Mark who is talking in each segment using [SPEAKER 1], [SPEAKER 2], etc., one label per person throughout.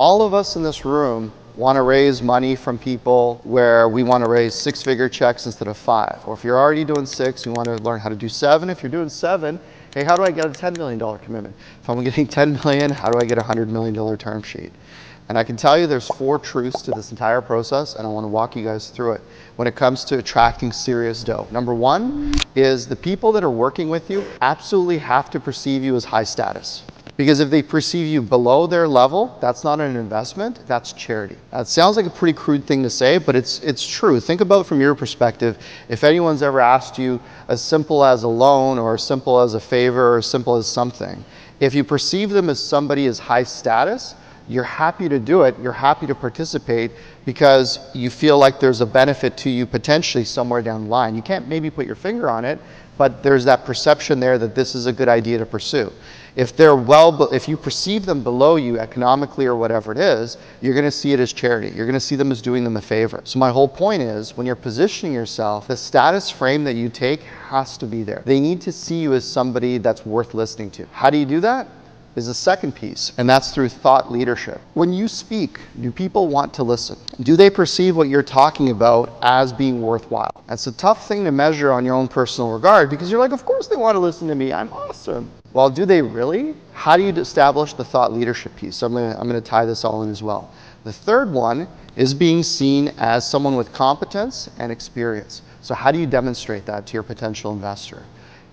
[SPEAKER 1] All of us in this room want to raise money from people where we want to raise 6-figure checks instead of 5. Or if you're already doing 6, you want to learn how to do 7. If you're doing 7, hey, how do I get a $10 million commitment? If I'm getting 10 million, how do I get a $100 million term sheet? And I can tell you there's 4 truths to this entire process, and I want to walk you guys through it when it comes to attracting serious dough. Number 1 is the people that are working with you absolutely have to perceive you as high status. Because if they perceive you below their level, that's not an investment, that's charity. It sounds like a pretty crude thing to say, but it's true. Think about it from your perspective. If anyone's ever asked you as simple as a loan or as simple as a favor or as simple as something, if you perceive them as somebody as high status, you're happy to do it, you're happy to participate because you feel like there's a benefit to you potentially somewhere down the line. You can't maybe put your finger on it, but there's that perception there that this is a good idea to pursue. If if you perceive them below you economically or whatever it is, you're going to see it as charity. You're going to see them as doing them a favor. So my whole point is, when you're positioning yourself, the status frame that you take has to be there. They need to see you as somebody that's worth listening to. How do you do that? Is the second piece, and that's through thought leadership. When you speak, do people want to listen? Do they perceive what you're talking about as being worthwhile? That's a tough thing to measure on your own personal regard, because you're like, of course they want to listen to me, I'm awesome. Well, do they really? How do you establish the thought leadership piece? So I'm gonna tie this all in as well. The third one is being seen as someone with competence and experience. So how do you demonstrate that to your potential investor?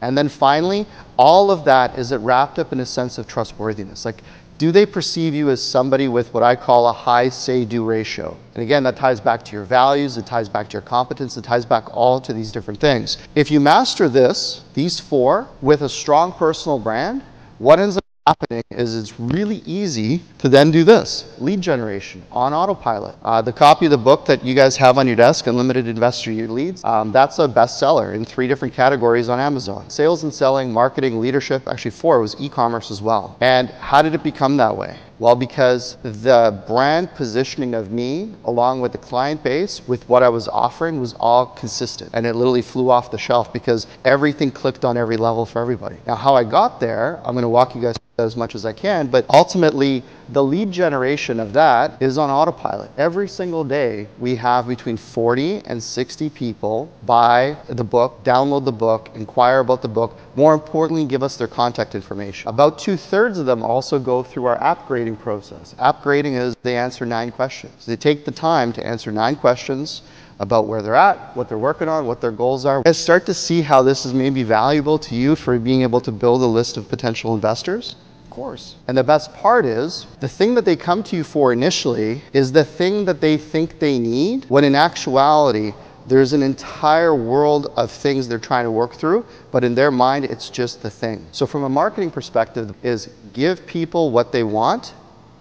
[SPEAKER 1] And then finally, all of that is wrapped up in a sense of trustworthiness. Like, do they perceive you as somebody with what I call a high say-do ratio? And again, that ties back to your values, it ties back to your competence, it ties back all to these different things. If you master these 4, with a strong personal brand, what ends up happening is it's really easy to then do this, lead generation on autopilot. The copy of the book that you guys have on your desk, Unlimited Investor Leads, that's a bestseller in 3 different categories on Amazon. Sales and selling, marketing, leadership, actually 4, it was e-commerce as well. And how did it become that way? Well, because the brand positioning of me, along with the client base, with what I was offering, was all consistent. And it literally flew off the shelf because everything clicked on every level for everybody. Now, how I got there, I'm gonna walk you guys through as much as I can, but ultimately, the lead generation of that is on autopilot. Every single day, we have between 40 and 60 people buy the book, download the book, inquire about the book, more importantly, give us their contact information. About 2/3 of them also go through our app grading process. App grading is they answer 9 questions. They take the time to answer 9 questions about where they're at, what they're working on, what their goals are. And start to see how this is maybe valuable to you for being able to build a list of potential investors. Course. And the best part is, the thing that they come to you for initially is the thing that they think they need, when in actuality, there's an entire world of things they're trying to work through, but in their mind, it's just the thing. So from a marketing perspective, is give people what they want,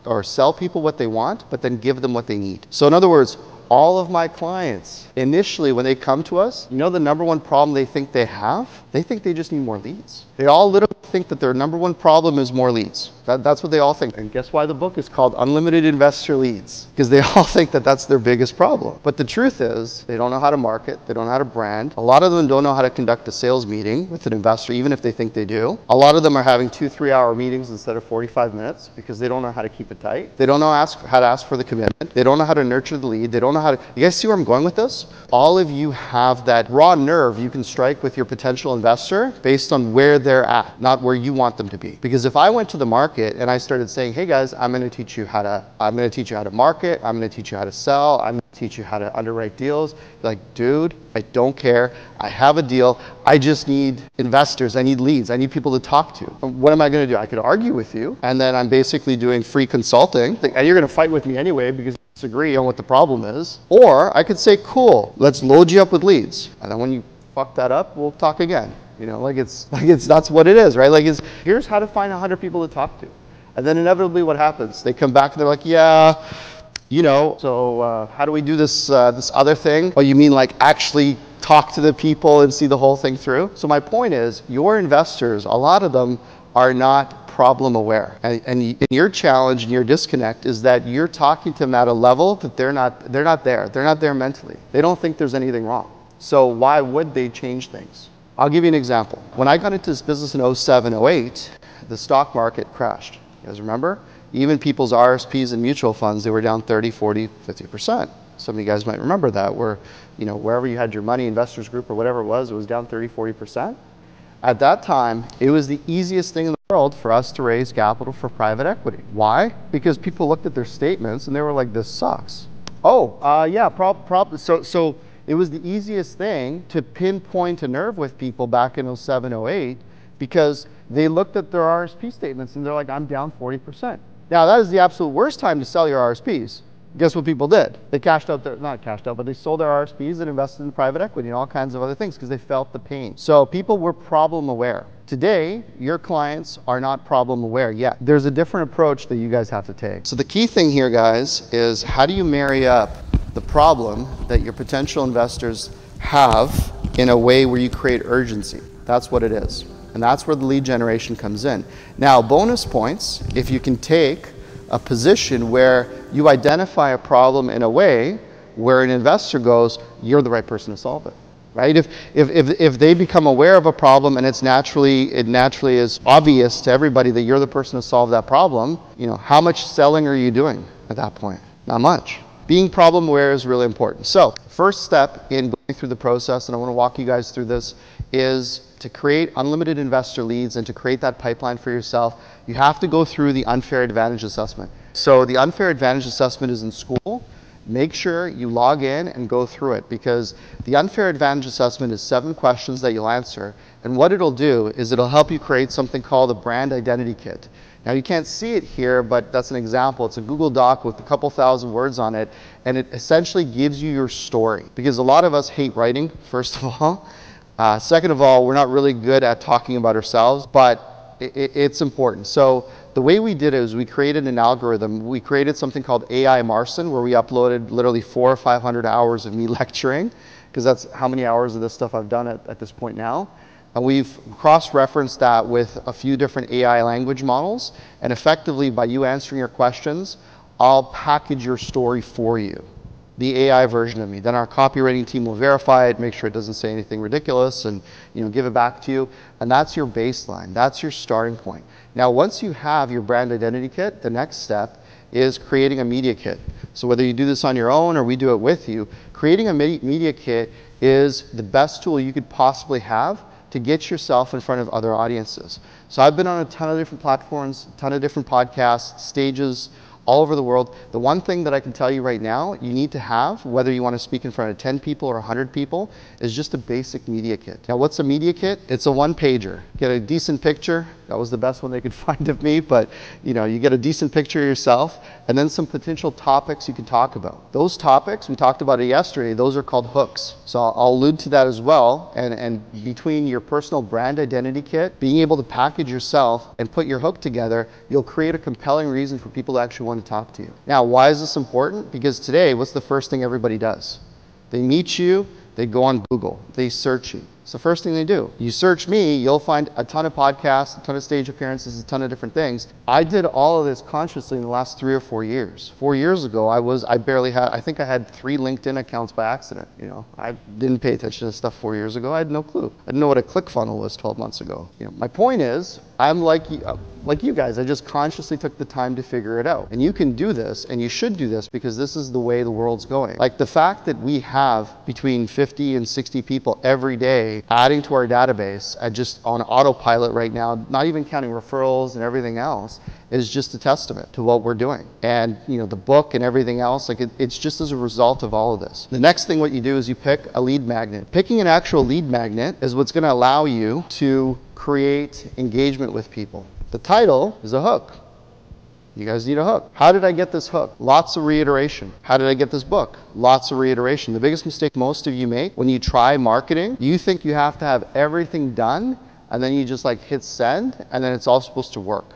[SPEAKER 1] or sell people what they want, but then give them what they need. So in other words, all of my clients, initially when they come to us, you know the number 1 problem they think they have? They think they just need more leads. They all literally think that their number 1 problem is more leads. That's what they all think. And guess why the book is called Unlimited Investor Leads? Because they all think that that's their biggest problem. But the truth is, they don't know how to market, they don't know how to brand. A lot of them don't know how to conduct a sales meeting with an investor, even if they think they do. A lot of them are having 2-3-hour meetings instead of 45 minutes because they don't know how to keep it tight. They don't know how to ask for the commitment. They don't know how to nurture the lead. They don't know how to, you guys see where I'm going with this? All of you have that raw nerve you can strike with your potential investor based on where they're at, not where you want them to be. Because if I went to the market and I started saying, hey guys, I'm gonna teach you how to market, I'm gonna teach you how to sell, I'm gonna teach you how to underwrite deals. You're like, dude, I don't care. I have a deal. I just need investors. I need leads. I need people to talk to. What am I gonna do? I could argue with you, and then I'm basically doing free consulting, and you're gonna fight with me anyway because you disagree on what the problem is. Or I could say, cool, let's load you up with leads. And then when you fuck that up, we'll talk again. You know, that's what it is, right? Here's how to find 100 people to talk to. And then inevitably what happens? They come back and they're like, yeah, you know, so how do we do this other thing? Oh, you mean like actually talk to the people and see the whole thing through? So my point is, your investors, a lot of them are not problem aware. And your challenge and your disconnect is that you're talking to them at a level that they're not there. They're not there mentally. They don't think there's anything wrong. So why would they change things? I'll give you an example. When I got into this business in 07, 08, the stock market crashed. You guys remember? Even people's RSPs and mutual funds, they were down 30, 40, 50%. Some of you guys might remember that, where, you know, wherever you had your money, Investors Group or whatever it was down 30, 40%. At that time, it was the easiest thing in the world for us to raise capital for private equity. Why? Because people looked at their statements and they were like, this sucks. Oh, yeah, so it was the easiest thing to pinpoint a nerve with people back in 07, 08, because they looked at their RSP statements and they're like, I'm down 40%. Now, that is the absolute worst time to sell your RSPs. Guess what people did? They cashed out their, not cashed out, but they sold their RSPs and invested in private equity and all kinds of other things because they felt the pain. So people were problem aware. Today, your clients are not problem aware yet. There's a different approach that you guys have to take. So the key thing here, guys, is how do you marry up the problem that your potential investors have in a way where you create urgency? That's what it is. And that's where the lead generation comes in. Now, bonus points, if you can take a position where you identify a problem in a way where an investor goes, you're the right person to solve it, right? If they become aware of a problem and it naturally is obvious to everybody that you're the person to solve that problem, you know, how much selling are you doing at that point? Not much. Being problem aware is really important. So first step in going through the process, and I want to walk you guys through this, is to create unlimited investor leads and to create that pipeline for yourself, you have to go through the unfair advantage assessment. So the unfair advantage assessment is in school. Make sure you log in and go through it, because the unfair advantage assessment is 7 questions that you'll answer. And what it'll do is it'll help you create something called a brand identity kit. Now you can't see it here, but that's an example. It's a Google Doc with a couple thousand words on it, and it essentially gives you your story. Because a lot of us hate writing, first of all. Second of all, we're not really good at talking about ourselves, but it's important. So the way we did it is we created an algorithm. We created something called AI Marcin, where we uploaded literally 400 or 500 hours of me lecturing, because that's how many hours of this stuff I've done at this point now. And we've cross-referenced that with a few different AI language models. And effectively, by you answering your questions, I'll package your story for you, the AI version of me. Then our copywriting team will verify it, make sure it doesn't say anything ridiculous, and give it back to you. And that's your baseline. That's your starting point. Now, once you have your brand identity kit, the next step is creating a media kit. So whether you do this on your own or we do it with you, creating a media kit is the best tool you could possibly have to get yourself in front of other audiences. So I've been on a ton of different platforms, a ton of different podcasts, stages, all over the world. The one thing that I can tell you right now, you need to have, whether you want to speak in front of 10 people or 100 people, is just a basic media kit. Now, what's a media kit? It's a one-pager. Get a decent picture. That was the best one they could find of me, but you get a decent picture of yourself, and then some potential topics you can talk about. Those topics, we talked about it yesterday, those are called hooks. So I'll allude to that as well, and between your personal brand identity kit, being able to package yourself and put your hook together, you'll create a compelling reason for people to actually want to talk to you. Now, why is this important? Because today, what's the first thing everybody does? They meet you, they go on Google, they search you. It's the first thing they do. You search me, you'll find a ton of podcasts, a ton of stage appearances, a ton of different things. I did all of this consciously in the last 3 or 4 years. 4 years ago, I barely had, I think I had 3 LinkedIn accounts by accident. I didn't pay attention to stuff 4 years ago. I had no clue. I didn't know what a ClickFunnels was 12 months ago. My point is, I'm like you guys, I just consciously took the time to figure it out. And you can do this, and you should do this, because this is the way the world's going. Like the fact that we have between 50 and 60 people every day adding to our database and just on autopilot right now, not even counting referrals and everything else, is just a testament to what we're doing. And the book and everything else, it's just as a result of all of this. The next thing what you do is you pick a lead magnet. Picking an actual lead magnet is what's going to allow you to create engagement with people. The title is a hook. You guys need a hook. How did I get this hook? Lots of reiteration. How did I get this book? Lots of reiteration. The biggest mistake most of you make when you try marketing, you think you have to have everything done, and then you just hit send, and then it's all supposed to work.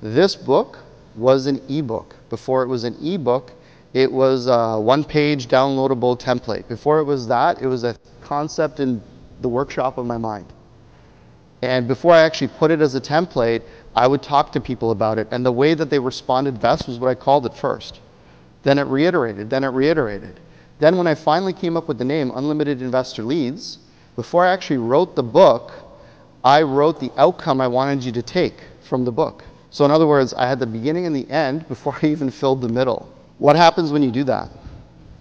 [SPEAKER 1] This book was an ebook. Before it was an ebook, it was a one-page downloadable template. Before it was that, it was a concept in the workshop of my mind. And before I actually put it as a template, I would talk to people about it. And the way that they responded best was what I called it first. Then it reiterated, then it reiterated. Then when I finally came up with the name Unlimited Investor Leads, before I actually wrote the book, I wrote the outcome I wanted you to take from the book. So in other words, I had the beginning and the end before I even filled the middle. What happens when you do that?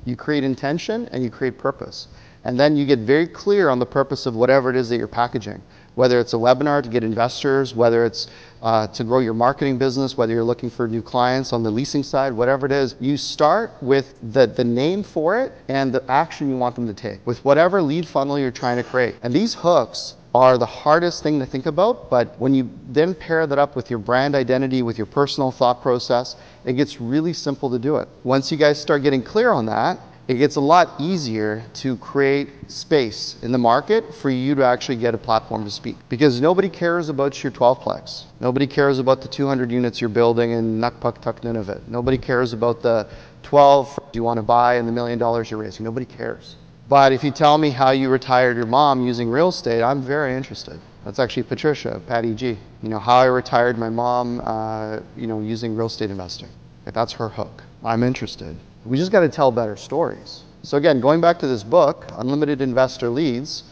[SPEAKER 1] You create intention and you create purpose. And then you get very clear on the purpose of whatever it is that you're packaging. Whether it's a webinar to get investors, whether it's to grow your marketing business, whether you're looking for new clients on the leasing side, whatever it is, you start with the name for it and the action you want them to take with whatever lead funnel you're trying to create. And these hooks are the hardest thing to think about, but when you then pair that up with your brand identity, with your personal thought process, it gets really simple to do it. Once you guys start getting clear on that, it gets a lot easier to create space in the market for you to actually get a platform to speak. Because nobody cares about your 12-plex. Nobody cares about the 200 units you're building in Nukpuk, Nunavut. Nobody cares about the 12 you want to buy and the $1 million you're raising. Nobody cares. But if you tell me how you retired your mom using real estate, I'm very interested. That's actually Patricia, Patty G. You know, how I retired my mom, using real estate investing. If that's her hook, I'm interested. We just got to tell better stories. So again, going back to this book, Unlimited Investor Leads.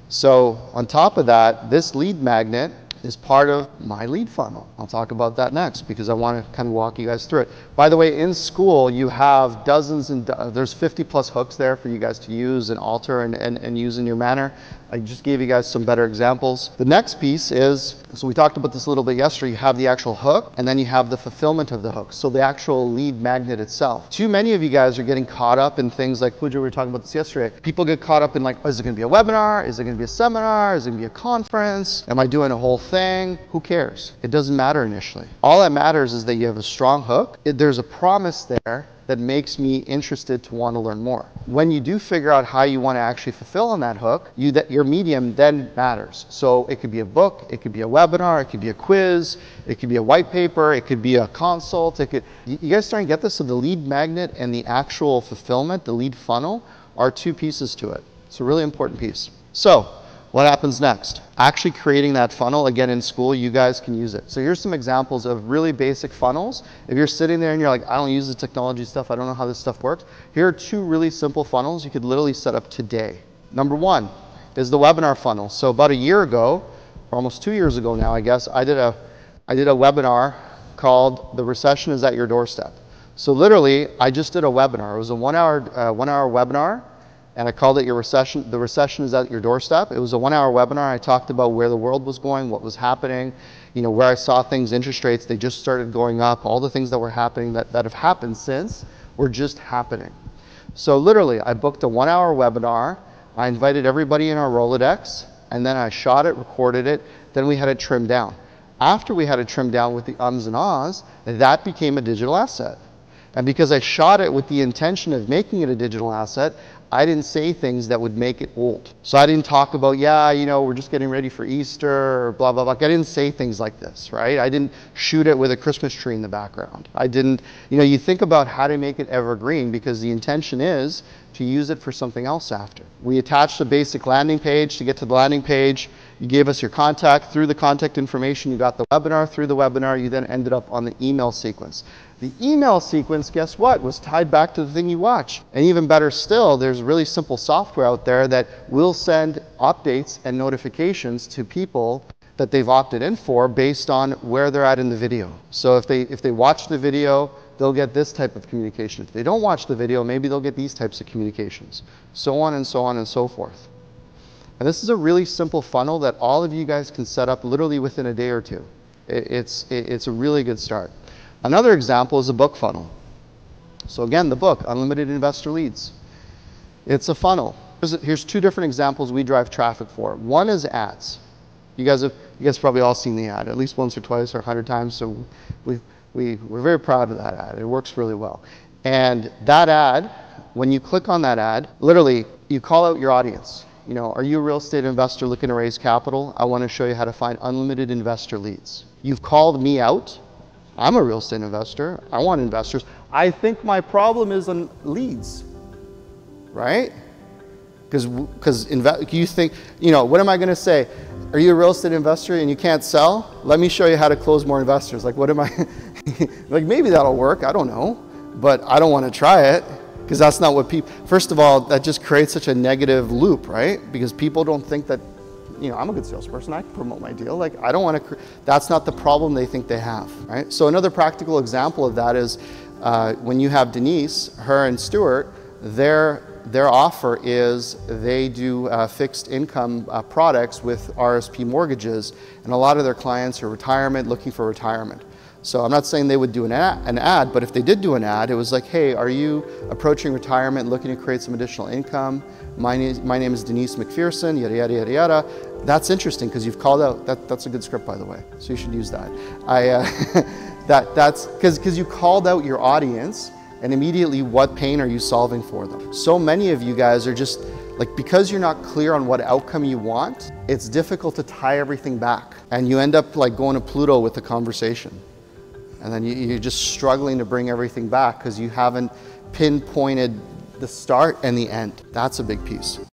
[SPEAKER 1] So on top of that, this lead magnet is part of my lead funnel. I'll talk about that next because I want to kind of walk you guys through it. By the way, in school, you have dozens and there's 50 plus hooks there for you guys to use and alter and use in your manner. I just gave you guys some better examples. The next piece is, so we talked about this a little bit yesterday, you have the actual hook and then you have the fulfillment of the hook. So the actual lead magnet itself. Too many of you guys are getting caught up in things like, Pooja, we were talking about this yesterday. People get caught up in like, is it going to be a webinar? Is it going to be a seminar? Is it going to be a conference? Am I doing a whole thing? Who cares? It doesn't matter initially. All that matters is that you have a strong hook. There's a promise there that makes me interested to want to learn more. When you do figure out how you want to actually fulfill on that hook, your medium then matters. So it could be a book, it could be a webinar, it could be a quiz, it could be a white paper, it could be a consult. You guys starting to get this? So the lead magnet and the actual fulfillment, the lead funnel, are two pieces to it. It's a really important piece. So what happens next? Actually creating that funnel, again in school, you guys can use it. So here's some examples of really basic funnels. If you're sitting there and you're like, I don't use the technology stuff, I don't know how this stuff works. Here are two really simple funnels you could literally set up today. Number one is the webinar funnel. So about a year ago, or almost 2 years ago now, I guess, I did a webinar called The Recession is at Your Doorstep. So literally, I just did a webinar. It was a one-hour webinar. And I called it The Recession is at Your Doorstep. It was a 1-hour webinar. I talked about where the world was going, what was happening, where I saw things, interest rates, they just started going up, all the things that were happening that have happened since were just happening. So literally, I booked a 1-hour webinar. I invited everybody in our Rolodex, and then I shot it, recorded it, then we had it trimmed down. After we had it trimmed down with the ums and ahs, that became a digital asset. And because I shot it with the intention of making it a digital asset, I didn't say things that would make it old. So I didn't talk about, we're just getting ready for Easter, or blah, blah, blah. I didn't say things like this, right? I didn't shoot it with a Christmas tree in the background. I didn't, you think about how to make it evergreen because the intention is to use it for something else after. We attached a basic landing page. To get to the landing page, you gave us your contact. Through the contact information, you got the webinar. Through the webinar, you then ended up on the email sequence. The email sequence, guess what, was tied back to the thing you watch. And even better still, there's really simple software out there that will send updates and notifications to people that they've opted in for based on where they're at in the video. So if they watch the video, they'll get this type of communication. If they don't watch the video, maybe they'll get these types of communications. So on and so on and so forth. And this is a really simple funnel that all of you guys can set up literally within a day or two. It's a really good start. Another example is a book funnel. So again, the book, Unlimited Investor Leads. It's a funnel. Here's two different examples we drive traffic for. One is ads. You guys probably all seen the ad at least once or twice or 100 times. So we're very proud of that ad. It works really well. And that ad, when you click on that ad, literally you call out your audience. Are you a real estate investor looking to raise capital? I want to show you how to find unlimited investor leads. You've called me out. I'm a real estate investor. I want investors. I think my problem is on leads, right? Because you think, what am I going to say? Are you a real estate investor and you can't sell? Let me show you how to close more investors. Like, what am I, like maybe that'll work. I don't know, but I don't want to try it because that's not what people, first of all, that just creates such a negative loop, right? Because people don't think that you know, I'm a good salesperson, I can promote my deal. Like, I don't want to, that's not the problem they think they have, right? So another practical example of that is when you have Denise, her and Stuart, their offer is they do fixed income products with RSP mortgages, and a lot of their clients are retirement, looking for retirement. So I'm not saying they would do an ad, but if they did do an ad, it was like, hey, are you approaching retirement, looking to create some additional income? My name is Denise McPherson, yada, yada, yada, yada. That's interesting because you've called out, that's a good script, by the way, so you should use that. That's because you called out your audience, and immediately what pain are you solving for them? So many of you guys are just, like, because you're not clear on what outcome you want, it's difficult to tie everything back. And you end up like going to Pluto with the conversation. And then you're just struggling to bring everything back because you haven't pinpointed the start and the end. That's a big piece.